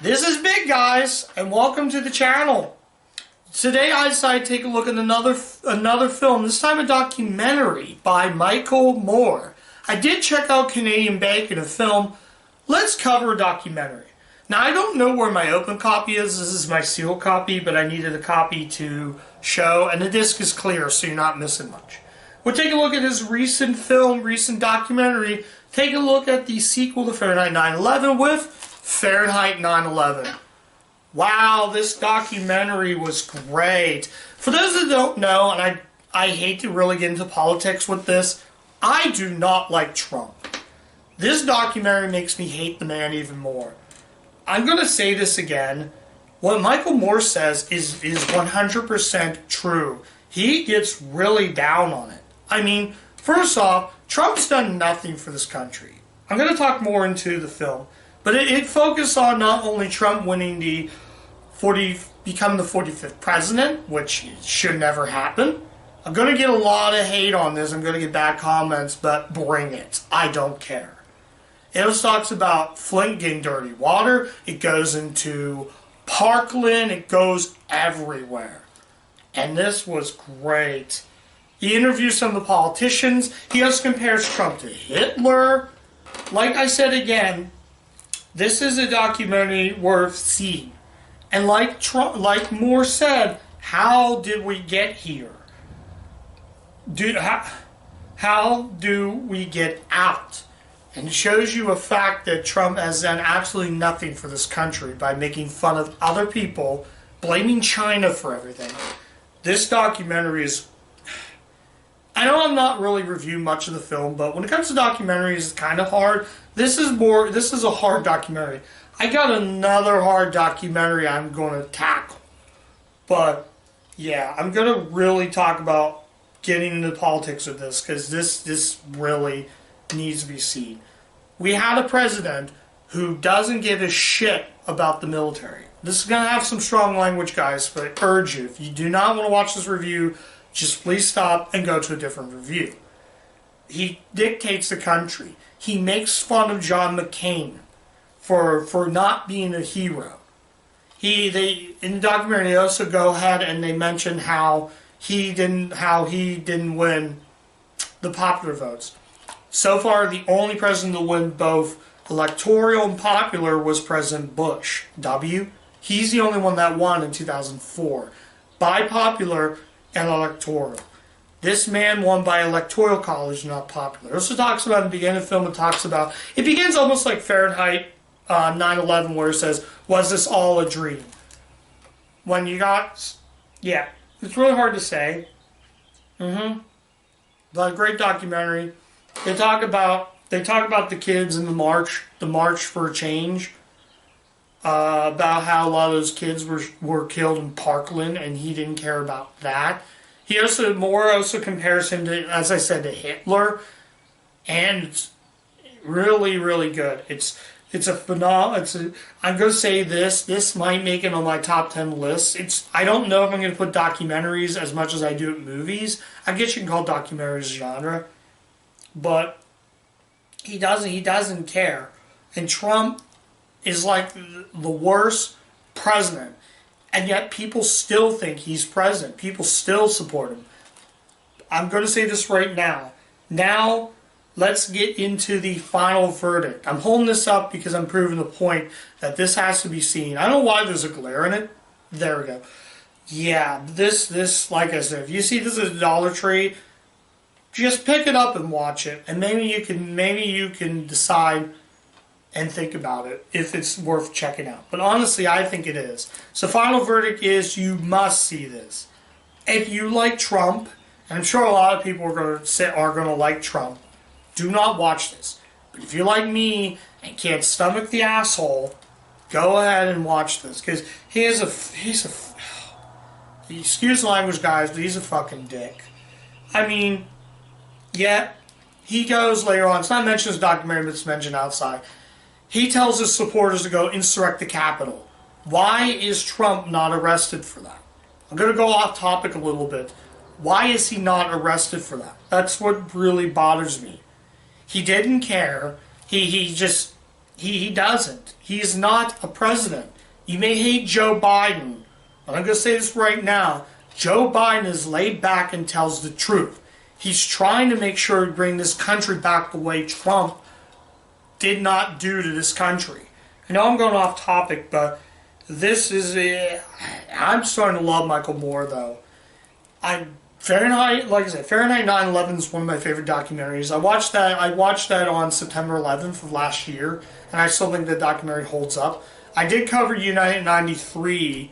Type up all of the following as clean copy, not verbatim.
This is Big Guys, and welcome to the channel. Today I decided to take a look at another film, this time a documentary by Michael Moore. I did check out Canadian Bacon, a film. Let's cover a documentary. Now I don't know where my open copy is. This is my sealed copy, but I needed a copy to show, and the disc is clear, so you're not missing much. We'll take a look at his recent film, recent documentary. Take a look at the sequel to Fahrenheit 9/11 with Fahrenheit 9/11. Wow, this documentary was great. For those that don't know, and I hate to really get into politics with this, I do not like Trump. This documentary makes me hate the man even more. I'm going to say this again. What Michael Moore says is 100% true. He gets really down on it. I mean, first off, Trump's done nothing for this country. I'm going to talk more into the film. But it focused on not only Trump winning become the 45th president, which should never happen. I'm going to get a lot of hate on this. I'm going to get bad comments, but bring it. I don't care. It also talks about Flint getting dirty water. It goes into Parkland. It goes everywhere. And this was great. He interviews some of the politicians. He also compares Trump to Hitler. Like I said again, this is a documentary worth seeing. And like Moore said, how did we get here? How do we get out? And it shows you a fact that Trump has done absolutely nothing for this country by making fun of other people, blaming China for everything. This documentary is... I know I'm not really reviewing much of the film, but when it comes to documentaries, it's kind of hard. This is a hard documentary. I got another hard documentary I'm going to tackle. But, yeah, I'm going to really talk about getting into politics with this, because this really needs to be seen. We had a president who doesn't give a shit about the military. This is going to have some strong language, guys, but I urge you, if you do not want to watch this review, just please stop and go to a different review. He dictates the country. He makes fun of John McCain for not being a hero. In the documentary, they also go ahead and they mention how he didn't win the popular votes. So far, the only president to win both electoral and popular was President Bush W. He's the only one that won in 2004 by popular and electoral. This man won by electoral college, not popular. It also talks about in the beginning of the film, it begins almost like Fahrenheit 9/11, where it says, was this all a dream? When you got, yeah, it's really hard to say. But a great documentary. They talk about the kids in the march for a change. About how a lot of those kids were killed in Parkland, and he didn't care about that. Moore also compares him to, as I said, to Hitler, and it's really, really good. It's a phenomenal. I'm going to say this might make it on my top 10 list. I don't know if I'm going to put documentaries as much as I do at movies. I guess you can call documentaries genre, but he doesn't care, and Trump is like the worst president, and yet people still think he's president. People still support him. I'm going to say this right now. Now, let's get into the final verdict. I'm holding this up because I'm proving the point that this has to be seen. I don't know why there's a glare in it. There we go. Yeah, this like I said, if you see this at a Dollar Tree, just pick it up and watch it, and maybe you can decide and think about it if it's worth checking out. But honestly, I think it is. So final verdict is you must see this. If you like Trump, and I'm sure a lot of people are going to like Trump, do not watch this. But if you're like me and can't stomach the asshole, go ahead and watch this, because he's a excuse the language, guys, but he's a fucking dick. I mean, yeah, he goes later on. It's not mentioned in this documentary, but it's mentioned outside. He tells his supporters to go insurrect the Capitol. Why is Trump not arrested for that? I'm going to go off topic a little bit. Why is he not arrested for that? That's what really bothers me. He didn't care. He just He doesn't. He's not a president. You may hate Joe Biden, but I'm going to say this right now. Joe Biden is laid back and tells the truth. He's trying to make sure to bring this country back the way Trump did not do to this country. I know I'm going off topic, but this is I'm starting to love Michael Moore, though. Fahrenheit 9/11 is one of my favorite documentaries. I watched that on September 11th of last year, and I still think the documentary holds up. I did cover United 93,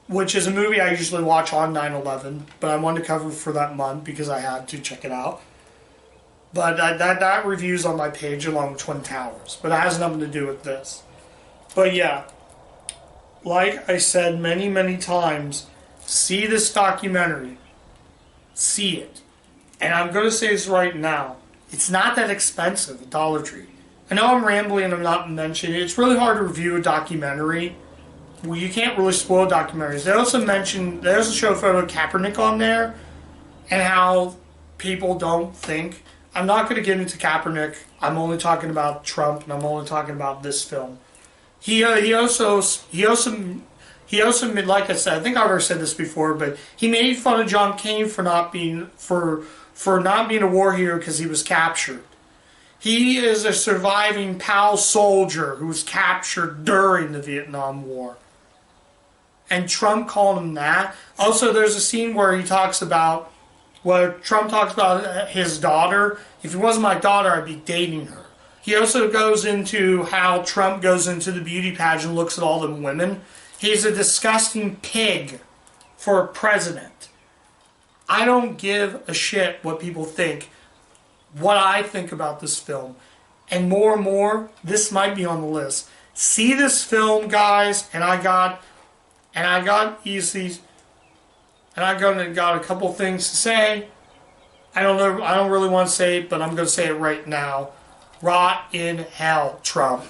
which is a movie I usually watch on 9/11, but I wanted to cover for that month because I had to check it out. But that review's on my page along with Twin Towers, but it has nothing to do with this. But yeah, like I said many, many times, see this documentary. See it. And I'm going to say this right now. It's not that expensive at Dollar Tree. I know I'm rambling and I'm not mentioning it. It's really hard to review a documentary. Well, you can't really spoil documentaries. They also mentioned, there's a show photo of Kaepernick on there and how people don't think. I'm not going to get into Kaepernick. I'm only talking about Trump and I'm only talking about this film. He also, like I said, I think I've already said this before, but he made fun of John Cain for not being a war hero because he was captured. He is a surviving POW soldier who was captured during the Vietnam War. And Trump called him that. Also, there's a scene where Trump talks about his daughter. If it wasn't my daughter, I'd be dating her. He also goes into how Trump goes into the beauty pageant and looks at all the women. He's a disgusting pig for a president. I don't give a shit what people think, what I think about this film. And more, this might be on the list. See this film, guys, and I got a couple things to say. I don't really want to say it, but I'm going to say it right now. Rot in hell, Trump.